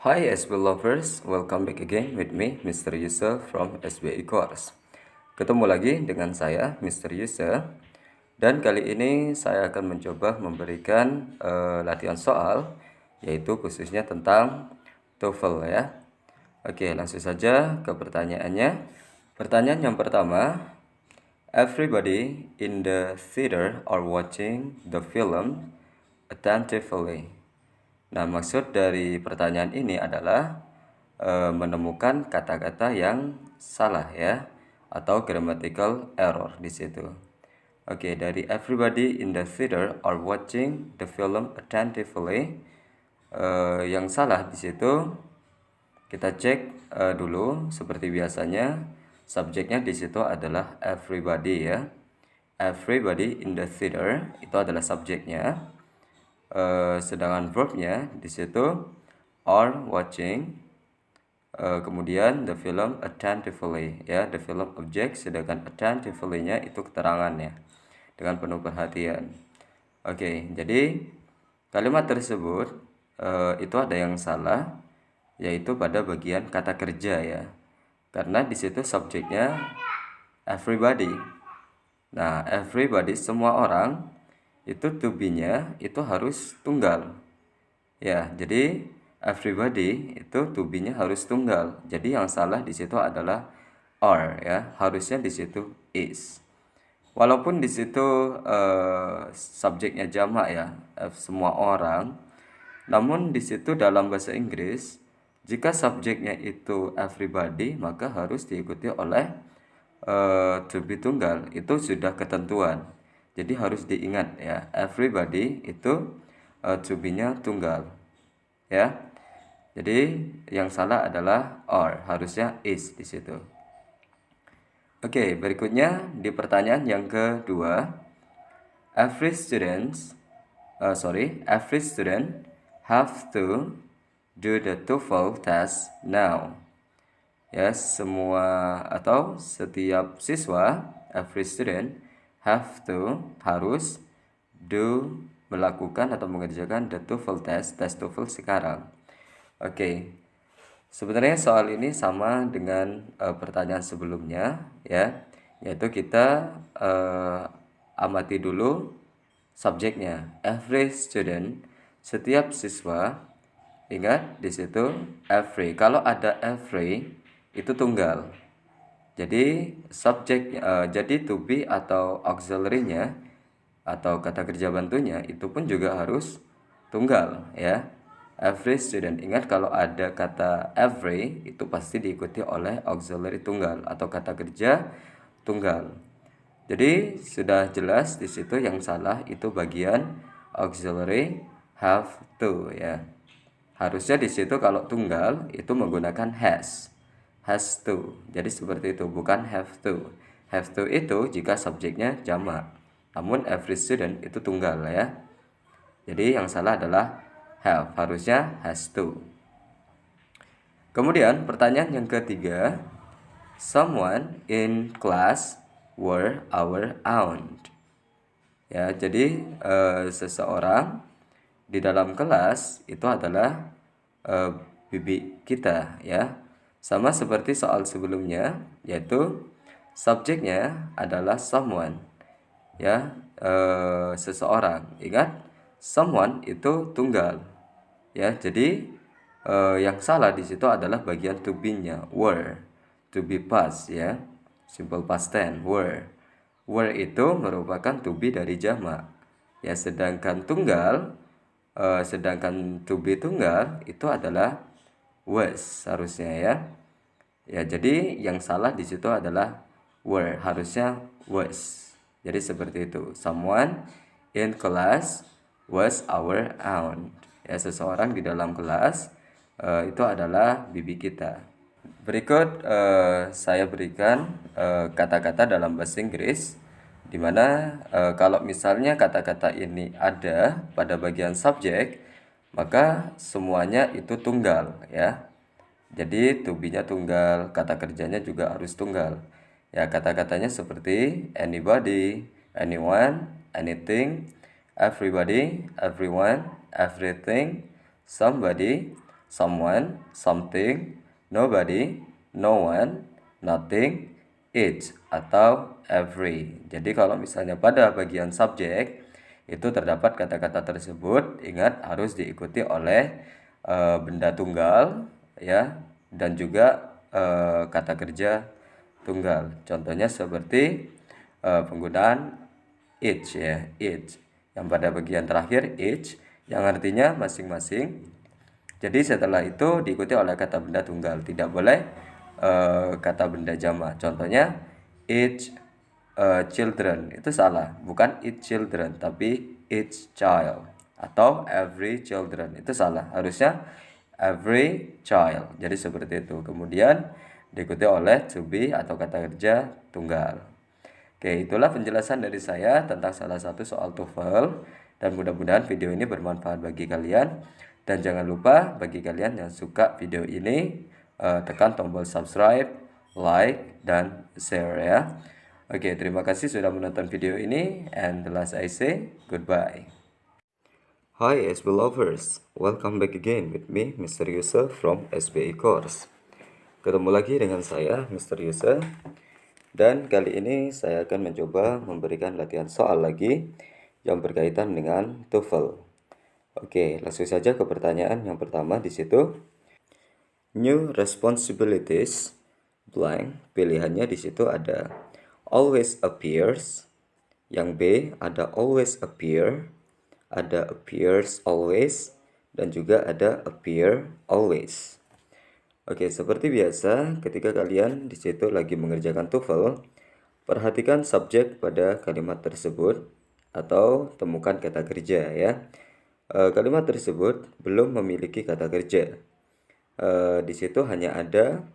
Hi SB lovers, welcome back again with me Mr. Yusuf from SBI Course. Ketemu lagi dengan saya Mr. Yusuf, dan kali ini saya akan mencoba memberikan latihan soal, yaitu khususnya tentang TOEFL ya. Oke, langsung saja ke pertanyaannya. Pertanyaan yang pertama, everybody in the theater are watching the film attentively. Nah, maksud dari pertanyaan ini adalah menemukan kata-kata yang salah ya, atau grammatical error di situ. Oke, dari everybody in the theater are watching the film attentively. Yang salah di situ kita cek dulu seperti biasanya. Subjeknya di situ adalah everybody ya. Everybody in the theater itu adalah subjeknya. Sedangkan verbnya di situ are watching, kemudian the film attentively ya, the film object, sedangkan attentively-nya itu keterangannya dengan penuh perhatian. Oke, jadi kalimat tersebut itu ada yang salah, yaitu pada bagian kata kerja ya, karena di situ subjeknya everybody. Nah, everybody, semua orang, itu to be-nya itu harus tunggal. Ya, jadi everybody itu to be-nya harus tunggal. Jadi yang salah di situ adalah are ya, harusnya di situ is. Walaupun di situ subjeknya jamak ya, semua orang. Namun di situ dalam bahasa Inggris, jika subjeknya itu everybody, maka harus diikuti oleh to be tunggal. Itu sudah ketentuan. Jadi harus diingat ya, everybody itu to be-nya tunggal. Ya. Jadi yang salah adalah are, harusnya is di situ. Oke, berikutnya di pertanyaan yang kedua, every student have to do the TOEFL test now. Ya, semua atau setiap siswa, every student have to, harus, do, melakukan atau mengerjakan the TOEFL test, tes TOEFL sekarang. Oke. Sebenarnya soal ini sama dengan pertanyaan sebelumnya ya, yaitu kita amati dulu subjeknya. Every student, setiap siswa. Ingat di situ every. Kalau ada every itu tunggal. Jadi subjek, jadi to be atau auxiliary-nya atau kata kerja bantunya itu pun juga harus tunggal ya. Every student, ingat kalau ada kata every itu pasti diikuti oleh auxiliary tunggal atau kata kerja tunggal. Jadi sudah jelas di situ yang salah itu bagian auxiliary have to ya. Harusnya di situ kalau tunggal itu menggunakan has to. Jadi seperti itu, bukan have to. Have to itu jika subjeknya jamak. Namun every student itu tunggal ya. Jadi yang salah adalah have, harusnya has to. Kemudian pertanyaan yang ketiga, someone in class were our aunt. Ya, jadi seseorang di dalam kelas itu adalah bibi kita ya. Sama seperti soal sebelumnya, yaitu subjeknya adalah someone ya, seseorang. Ingat, someone itu tunggal ya. Jadi yang salah di situ adalah bagian to be-nya, were, to be past ya, simple past tense, were. Were itu merupakan to be dari jamak ya, sedangkan tunggal, sedangkan to be tunggal itu adalah was harusnya ya. Ya, jadi yang salah di situ adalah were, harusnya was. Jadi seperti itu. Someone in class was our aunt. Ya, seseorang di dalam kelas itu adalah bibi kita. Berikut saya berikan kata-kata dalam bahasa Inggris, di mana kalau misalnya kata-kata ini ada pada bagian subjek, maka semuanya itu tunggal ya. Jadi to be-nya tunggal, kata kerjanya juga harus tunggal. Ya, kata-katanya seperti anybody, anyone, anything, everybody, everyone, everything, somebody, someone, something, nobody, no one, nothing, each, atau every. Jadi kalau misalnya pada bagian subjek itu terdapat kata-kata tersebut, ingat harus diikuti oleh benda tunggal ya, dan juga kata kerja tunggal. Contohnya seperti penggunaan each ya, each. Yang pada bagian terakhir each yang artinya masing-masing. Jadi setelah itu diikuti oleh kata benda tunggal, tidak boleh kata benda jamak. Contohnya each children, itu salah, bukan each children tapi each child, atau every children, itu salah, harusnya every child. Jadi seperti itu. Kemudian diikuti oleh to be atau kata kerja tunggal. Oke, itulah penjelasan dari saya tentang salah satu soal TOEFL, dan mudah-mudahan video ini bermanfaat bagi kalian. Dan jangan lupa bagi kalian yang suka video ini, tekan tombol subscribe, like, dan share ya. Oke, terima kasih sudah menonton video ini, and the last I say goodbye. Hi SB lovers, welcome back again with me Mr. Yusuf from SBI Course. Ketemu lagi dengan saya Mr. Yusuf, dan kali ini saya akan mencoba memberikan latihan soal lagi yang berkaitan dengan TOEFL. Oke, langsung saja ke pertanyaan yang pertama di situ. New responsibilities blank. Pilihannya di situ ada always appears. Yang B ada always appear, ada appears always, dan juga ada appear always. Oke, seperti biasa ketika kalian di situ lagi mengerjakan TOEFL, perhatikan subjek pada kalimat tersebut atau temukan kata kerja ya. Kalimat tersebut belum memiliki kata kerja. Di situ hanya ada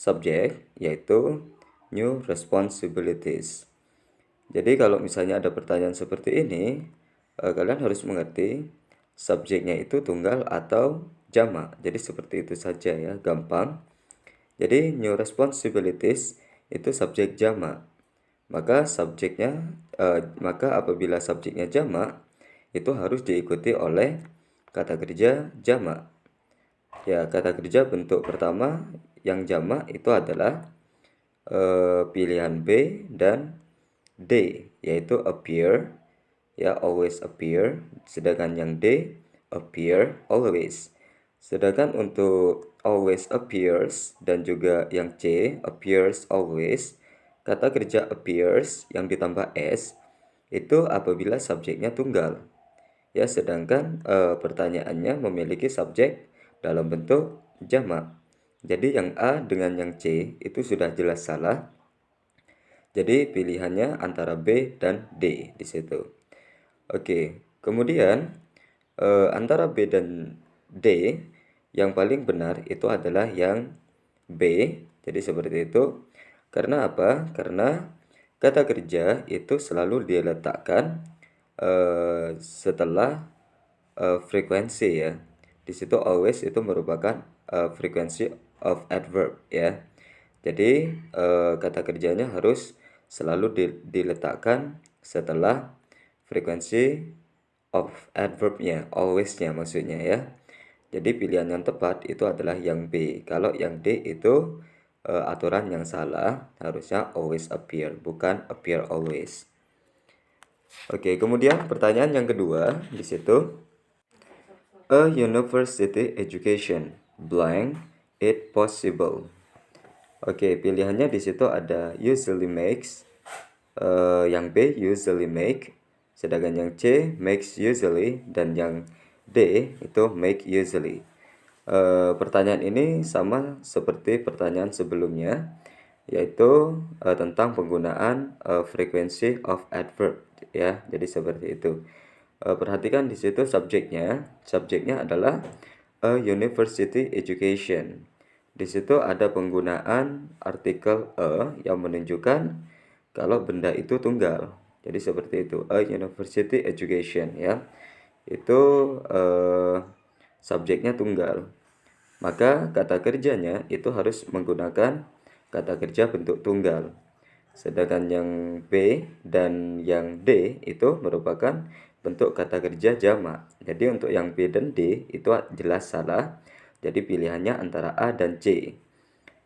subjek, yaitu new responsibilities. Jadi kalau misalnya ada pertanyaan seperti ini, kalian harus mengerti subjeknya itu tunggal atau jamak. Jadi seperti itu saja ya, gampang. Jadi new responsibilities itu subjek jamak. Maka apabila subjeknya jamak, itu harus diikuti oleh kata kerja jamak. Ya, kata kerja bentuk pertama yang jamak itu adalah pilihan B dan D, yaitu appear, ya, always appear. Sedangkan yang D, appear always. Sedangkan untuk always appears dan juga yang C, appears always, kata kerja appears yang ditambah S itu apabila subjeknya tunggal. Ya, sedangkan pertanyaannya memiliki subjek dalam bentuk jamak. Jadi yang A dengan yang C itu sudah jelas salah. Jadi pilihannya antara B dan D di situ. Oke, kemudian antara B dan D yang paling benar itu adalah yang B. Jadi seperti itu. Karena apa? Karena kata kerja itu selalu diletakkan setelah frekuensi ya. Di situ always itu merupakan frequency of adverb ya. Jadi kata kerjanya harus selalu diletakkan setelah frekuensi of adverbnya, always-nya maksudnya ya. Jadi pilihan yang tepat itu adalah yang B. Kalau yang D itu aturan yang salah, harusnya always appear, bukan appear always. Oke, kemudian pertanyaan yang kedua di situ, a university education blank it possible. Oke, pilihannya di situ ada usually makes, yang B usually make, sedangkan yang C makes usually, dan yang D itu make usually. Pertanyaan ini sama seperti pertanyaan sebelumnya, yaitu tentang penggunaan frequency of adverb ya. Jadi seperti itu. Perhatikan di situ subjeknya adalah a university education. Di situ ada penggunaan artikel a yang menunjukkan kalau benda itu tunggal. Jadi seperti itu, a university education ya. Itu subjeknya tunggal. Maka kata kerjanya itu harus menggunakan kata kerja bentuk tunggal. Sedangkan yang B dan yang D itu merupakan bentuk kata kerja jamak. Jadi untuk yang B dan D itu jelas salah. Jadi pilihannya antara A dan C.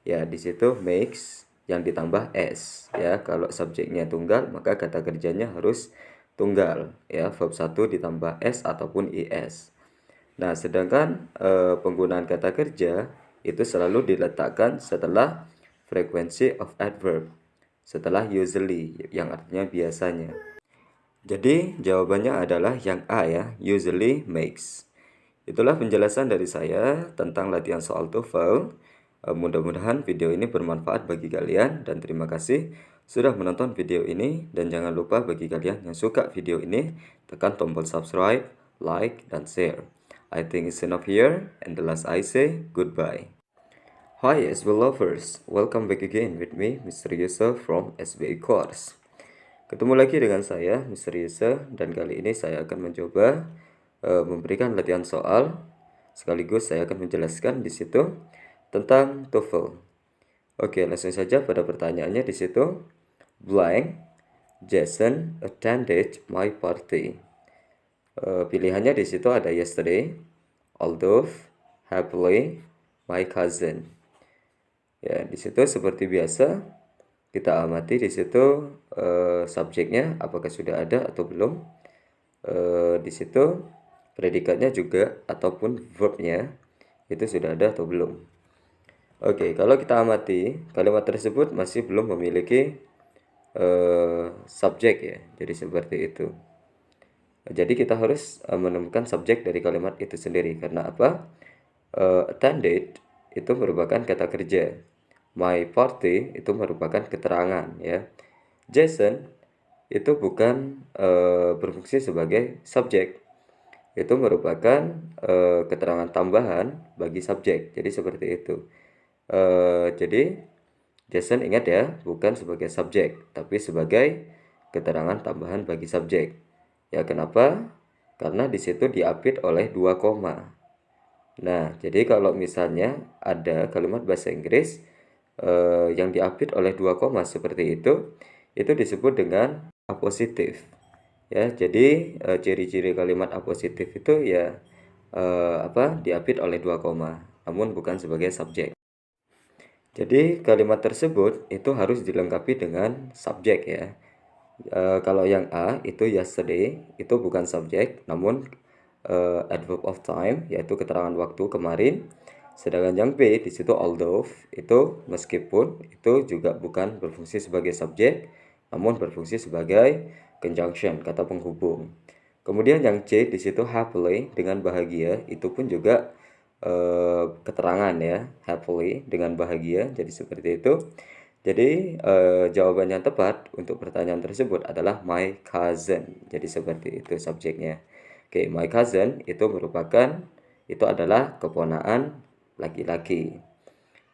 Ya, di situ makes yang ditambah s ya. Kalau subjeknya tunggal maka kata kerjanya harus tunggal ya, verb 1 ditambah s ataupun is. Nah, sedangkan penggunaan kata kerja itu selalu diletakkan setelah frequency of adverb, setelah usually yang artinya biasanya. Jadi jawabannya adalah yang A ya, usually makes. Itulah penjelasan dari saya tentang latihan soal TOEFL. Mudah-mudahan video ini bermanfaat bagi kalian dan terima kasih sudah menonton video ini, dan jangan lupa bagi kalian yang suka video ini tekan tombol subscribe, like, dan share. I think it's enough here, and the last I say goodbye. Hi SB lovers, welcome back again with me Mr. Yusuf from SBI Course. Ketemu lagi dengan saya Mr. Yusuf, dan kali ini saya akan mencoba memberikan latihan soal sekaligus saya akan menjelaskan di situ tentang TOEFL. Oke, langsung saja pada pertanyaannya di situ. Blank, Jason attended my party. Pilihannya di situ ada yesterday, although, happily, my cousin. Ya, di situ seperti biasa kita amati di situ subjeknya apakah sudah ada atau belum. Di situ predikatnya juga ataupun verbnya itu sudah ada atau belum. Oke, kalau kita amati kalimat tersebut masih belum memiliki subjek ya, jadi seperti itu. Jadi kita harus menemukan subjek dari kalimat itu sendiri. Karena apa? Attended itu merupakan kata kerja, my party itu merupakan keterangan ya. Jason itu bukan berfungsi sebagai subjek, itu merupakan keterangan tambahan bagi subjek. Jadi seperti itu. Jadi Jason, ingat ya, bukan sebagai subjek tapi sebagai keterangan tambahan bagi subjek. Ya, kenapa? Karena di situ diapit oleh 2 koma. Nah, jadi kalau misalnya ada kalimat bahasa Inggris yang diapit oleh 2 koma seperti itu disebut dengan apositif. Ya, jadi ciri-ciri kalimat apositif itu ya diapit oleh 2 koma, namun bukan sebagai subjek. Jadi kalimat tersebut itu harus dilengkapi dengan subjek ya. Kalau yang A itu yesterday itu bukan subjek, namun adverb of time yaitu keterangan waktu kemarin. Sedangkan yang B di situ although itu meskipun itu juga bukan berfungsi sebagai subjek, namun berfungsi sebagai conjunction, kata penghubung. Kemudian yang C di situ happily dengan bahagia itu pun juga keterangan ya, happily dengan bahagia. Jadi seperti itu. Jadi jawaban yang tepat untuk pertanyaan tersebut adalah my cousin. Jadi seperti itu subjeknya. Oke, my cousin itu adalah keponakan laki-laki.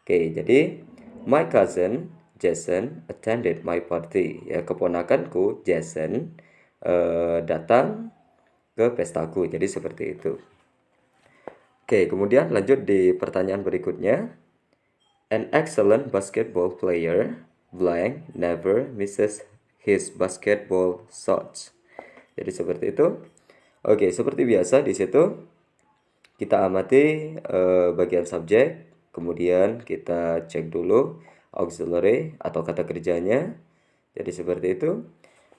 Oke, jadi my cousin Jason attended my party. Ya, keponakanku Jason datang ke pestaku. Jadi seperti itu. Oke, kemudian lanjut di pertanyaan berikutnya. An excellent basketball player blank never misses his basketball shots. Jadi seperti itu. Oke, seperti biasa di situ kita amati bagian subjek, kemudian kita cek dulu auxiliary atau kata kerjanya. Jadi seperti itu.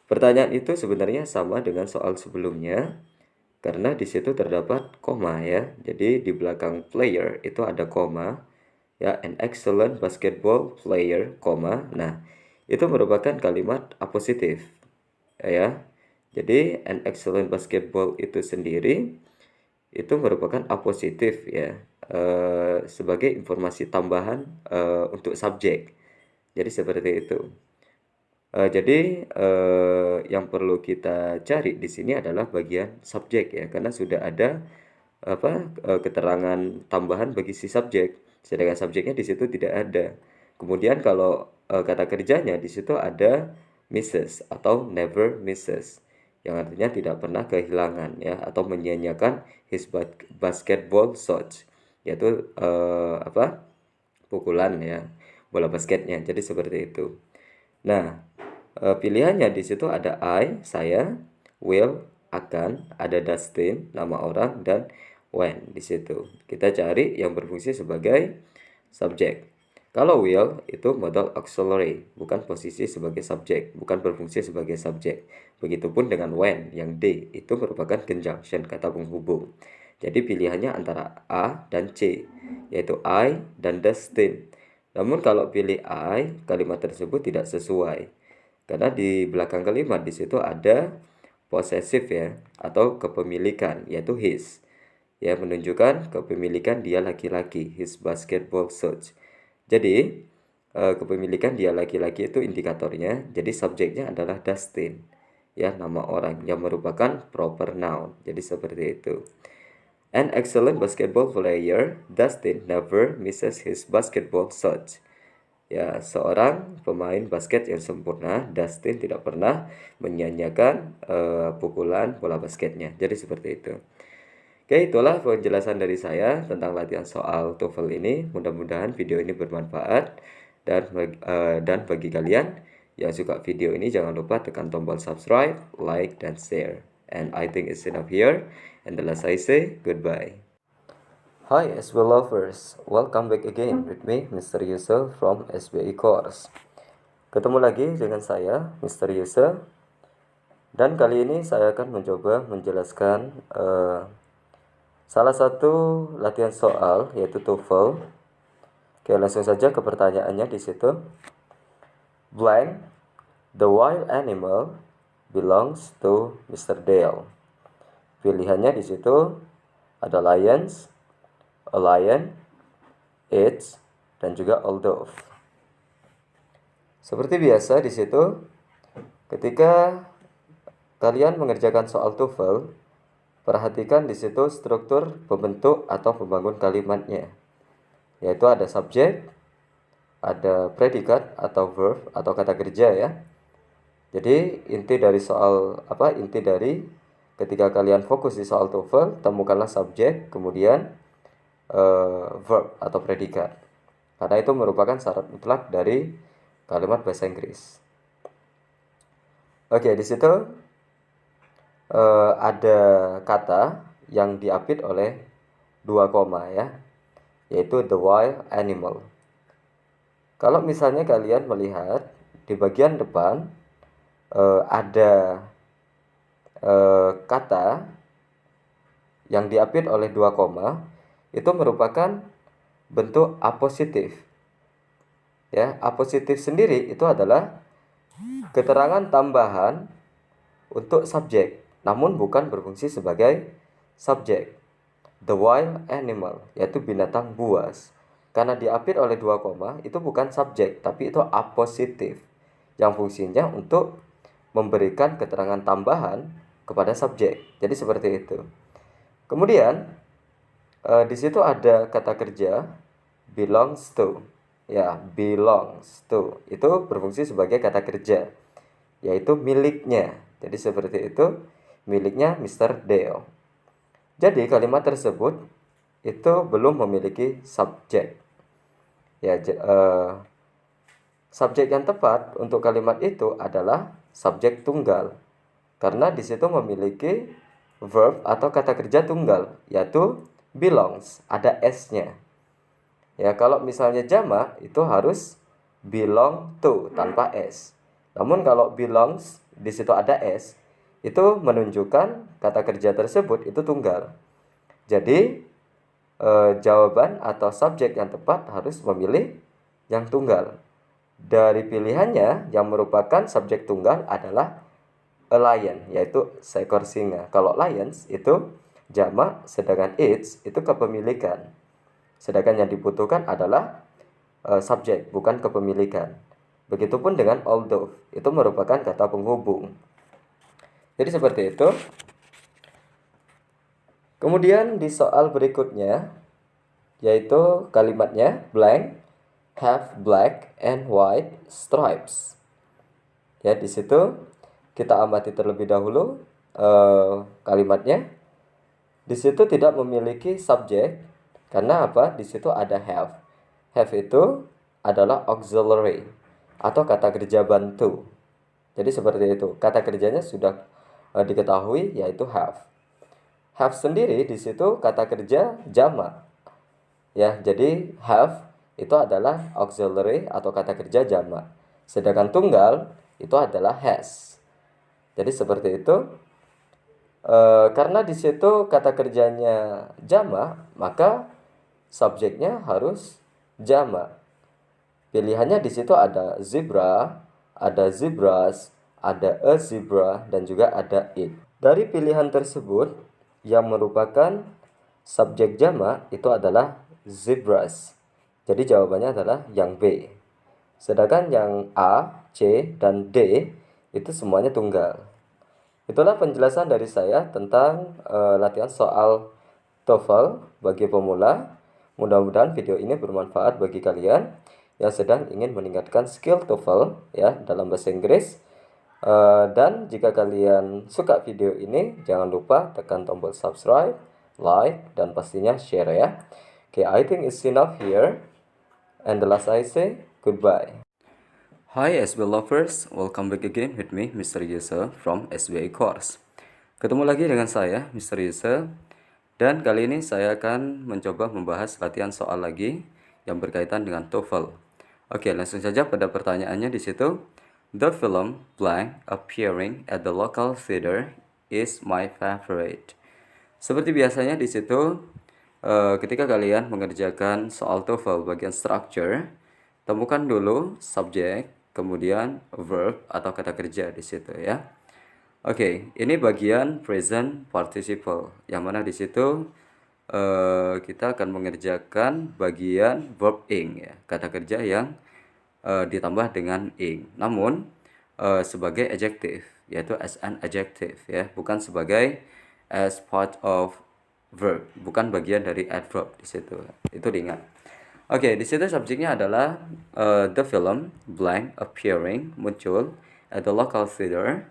Pertanyaan itu sebenarnya sama dengan soal sebelumnya, karena di situ terdapat koma ya. Jadi di belakang player itu ada koma ya, an excellent basketball player, koma. Nah, itu merupakan kalimat apositif ya. Jadi an excellent basketball itu sendiri itu merupakan apositif ya, sebagai informasi tambahan untuk subjek. Jadi seperti itu. Jadi yang perlu kita cari di sini adalah bagian subjek ya, karena sudah ada keterangan tambahan bagi si subjek, sedangkan subjeknya di situ tidak ada. Kemudian kalau kata kerjanya di situ ada misses atau never misses, yang artinya tidak pernah kehilangan ya, atau menyia-nyiakan his basketball shots, yaitu pukulan ya, bola basketnya. Jadi seperti itu. Nah, pilihannya di situ ada I, saya, will, akan, ada Dustin, nama orang, dan when. Di situ kita cari yang berfungsi sebagai subjek. Kalau will itu modal auxiliary, bukan posisi sebagai subjek, bukan berfungsi sebagai subjek. Begitupun dengan when yang D itu merupakan conjunction, kata penghubung. Jadi pilihannya antara A dan C, yaitu I dan Dustin. Namun kalau pilih I, kalimat tersebut tidak sesuai. Karena di belakang kalimat di situ ada possessive ya, atau kepemilikan, yaitu his. Ya, menunjukkan kepemilikan dia laki-laki, his basketball shoes. Jadi, kepemilikan dia laki-laki itu indikatornya. Jadi, subjeknya adalah Dustin. Ya, nama orang yang merupakan proper noun. Jadi, seperti itu. An excellent basketball player, Dustin never misses his basketball shots. Ya, seorang pemain basket yang sempurna, Dustin tidak pernah menyia-nyiakan pukulan bola basketnya. Jadi, seperti itu. Oke, itulah penjelasan dari saya tentang latihan soal TOEFL ini. Mudah-mudahan video ini bermanfaat. Dan bagi kalian yang suka video ini, jangan lupa tekan tombol subscribe, like, dan share. And I think it's enough here. And the last I say, goodbye. Hi SB lovers, welcome back again with me, Mr. Yusuf from SBI Course. Ketemu lagi dengan saya, Mr. Yusuf. Dan kali ini saya akan mencoba menjelaskan salah satu latihan soal, yaitu TOEFL. Oke, langsung saja ke pertanyaannya di situ. Blank, the wild animal belongs to Mr. Dale. Pilihannya di situ ada lions, a lion, its, dan juga all dove. Seperti biasa di situ, ketika kalian mengerjakan soal TOEFL, perhatikan di situ struktur pembentuk atau pembangun kalimatnya. Yaitu ada subjek, ada predikat atau verb atau kata kerja ya. Jadi inti dari ketika kalian fokus di soal TOEFL, temukanlah subjek, kemudian verb atau predikat. Karena itu merupakan syarat mutlak dari kalimat bahasa Inggris. Oke, di situ ada kata yang diapit oleh 2 koma ya, yaitu the wild animal. Kalau misalnya kalian melihat di bagian depan ada kata yang diapit oleh 2 koma, itu merupakan bentuk apositif. Ya, apositif sendiri itu adalah keterangan tambahan untuk subjek, namun bukan berfungsi sebagai subjek. The wild animal, yaitu binatang buas. Karena diapit oleh 2 koma, itu bukan subjek, tapi itu apositif, yang fungsinya untuk memberikan keterangan tambahan kepada subjek. Jadi seperti itu. Kemudian di situ ada kata kerja belongs to. Ya, belongs to itu berfungsi sebagai kata kerja, yaitu miliknya. Jadi seperti itu, miliknya Mr. Dale. Jadi kalimat tersebut itu belum memiliki subjek. Ya, subjek yang tepat untuk kalimat itu adalah subjek tunggal. Karena di situ memiliki verb atau kata kerja tunggal, yaitu belongs, ada s-nya. Ya, kalau misalnya jamak itu harus belong to tanpa s. Namun kalau belongs di situ ada s, itu menunjukkan kata kerja tersebut itu tunggal. Jadi jawaban atau subjek yang tepat harus memilih yang tunggal. Dari pilihannya yang merupakan subjek tunggal adalah a lion, yaitu seekor singa. Kalau lions itu jamak, sedangkan its itu kepemilikan. Sedangkan yang dibutuhkan adalah subjek, bukan kepemilikan. Begitupun dengan all dove, itu merupakan kata penghubung. Jadi seperti itu. Kemudian di soal berikutnya, yaitu kalimatnya blank have black and white stripes. Ya, di situ kita amati terlebih dahulu kalimatnya. Di situ tidak memiliki subjek. Karena apa? Di situ ada have. Have itu adalah auxiliary atau kata kerja bantu. Jadi seperti itu. Kata kerjanya sudah diketahui, yaitu have. Have sendiri di situ kata kerja jamak. Ya, jadi have itu adalah auxiliary atau kata kerja jamak. Sedangkan tunggal itu adalah has. Jadi seperti itu. Karena di situ kata kerjanya jamak, maka subjeknya harus jamak. Pilihannya di situ ada zebra, ada zebras, ada a zebra, dan juga ada it. Dari pilihan tersebut, yang merupakan subjek jamak itu adalah zebras. Jadi jawabannya adalah yang B. Sedangkan yang A, C, dan D itu semuanya tunggal. Itulah penjelasan dari saya tentang latihan soal TOEFL bagi pemula. Mudah-mudahan video ini bermanfaat bagi kalian yang sedang ingin meningkatkan skill TOEFL ya dalam bahasa Inggris. Dan jika kalian suka video ini, jangan lupa tekan tombol subscribe, like, dan pastinya share ya. Okay, I think it's enough here. And the last I say, goodbye. Hi SB lovers, welcome back again with me, Mr. Yusuf from SBI Course. Ketemu lagi dengan saya, Mr. Yusuf. Dan kali ini saya akan mencoba membahas latihan soal lagi yang berkaitan dengan TOEFL. Oke, langsung saja pada pertanyaannya di situ. The film blank appearing at the local theater is my favorite. Seperti biasanya di situ, ketika kalian mengerjakan soal TOEFL bagian structure, temukan dulu subjek, kemudian verb atau kata kerja di situ ya. Oke, ini bagian present participle, yang mana di situ kita akan mengerjakan bagian verb ing ya, kata kerja yang ditambah dengan ing. Namun sebagai adjective, yaitu as an adjective ya, bukan sebagai as part of verb, bukan bagian dari adverb di situ. Itu diingat. Oke, di situ subjeknya adalah the film blank appearing, muncul at the local theater,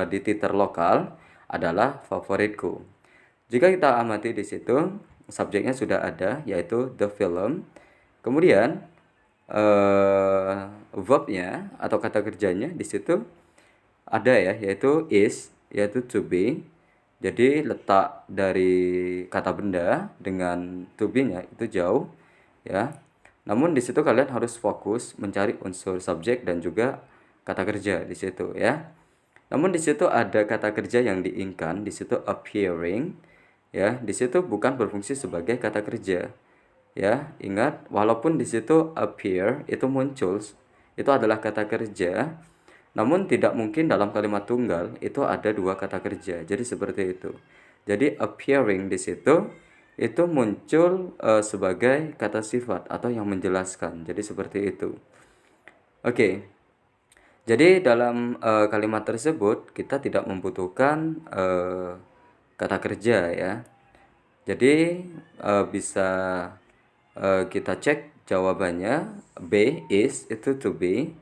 di theater lokal adalah favoritku. Jika kita amati di situ, subjeknya sudah ada, yaitu the film. Kemudian verbnya atau kata kerjanya di situ ada ya, yaitu is, yaitu to be. Jadi letak dari kata benda dengan to be-nya itu jauh ya. Namun di situ kalian harus fokus mencari unsur subjek dan juga kata kerja di situ ya. Namun di situ ada kata kerja yang diingkan, di situ appearing ya. Di situ bukan berfungsi sebagai kata kerja. Ya, ingat walaupun di situ appear itu muncul, itu adalah kata kerja. Namun tidak mungkin dalam kalimat tunggal itu ada dua kata kerja. Jadi seperti itu. Jadi appearing di situ itu muncul sebagai kata sifat atau yang menjelaskan. Jadi seperti itu. Oke. Jadi dalam kalimat tersebut kita tidak membutuhkan kata kerja ya. Jadi bisa kita cek jawabannya. B is itu to be.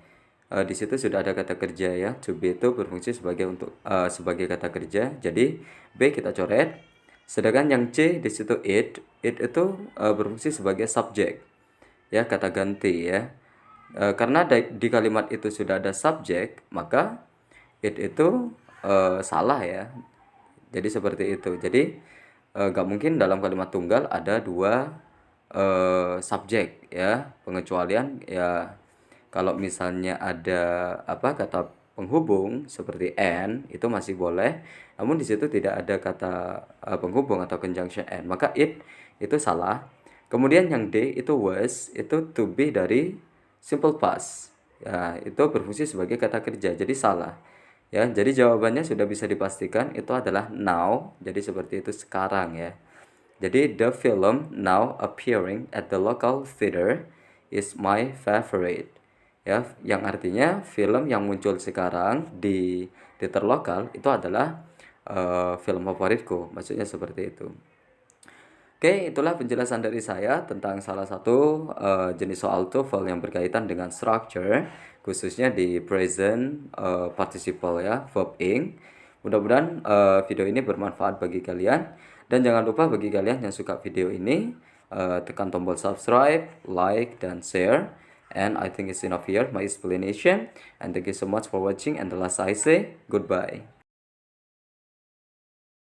Di situ sudah ada kata kerja ya. To be itu berfungsi sebagai kata kerja. Jadi B kita coret. Sedangkan yang C di situ it itu berfungsi sebagai subjek ya, kata ganti ya. Karena di kalimat itu sudah ada subjek, maka it itu salah ya. Jadi seperti itu. Jadi gak mungkin dalam kalimat tunggal ada dua subjek ya. Pengecualian ya kalau misalnya ada kata penghubung seperti and itu masih boleh. Namun di situ tidak ada kata penghubung atau conjunction and, maka it itu salah. Kemudian yang D itu was, itu to be dari simple past ya, itu berfungsi sebagai kata kerja, jadi salah ya. Jadi jawabannya sudah bisa dipastikan itu adalah now. Jadi seperti itu sekarang ya. Jadi the film now appearing at the local theater is my favorite ya, yang artinya film yang muncul sekarang di teater lokal itu adalah film favoritku, maksudnya seperti itu. Oke, itulah penjelasan dari saya tentang salah satu jenis soal TOEFL yang berkaitan dengan structure, khususnya di present participle ya, verb ing. Mudah-mudahan video ini bermanfaat bagi kalian. Dan jangan lupa bagi kalian yang suka video ini, tekan tombol subscribe, like, dan share. And I think it's enough here, my explanation. And thank you so much for watching. And the last I say, goodbye.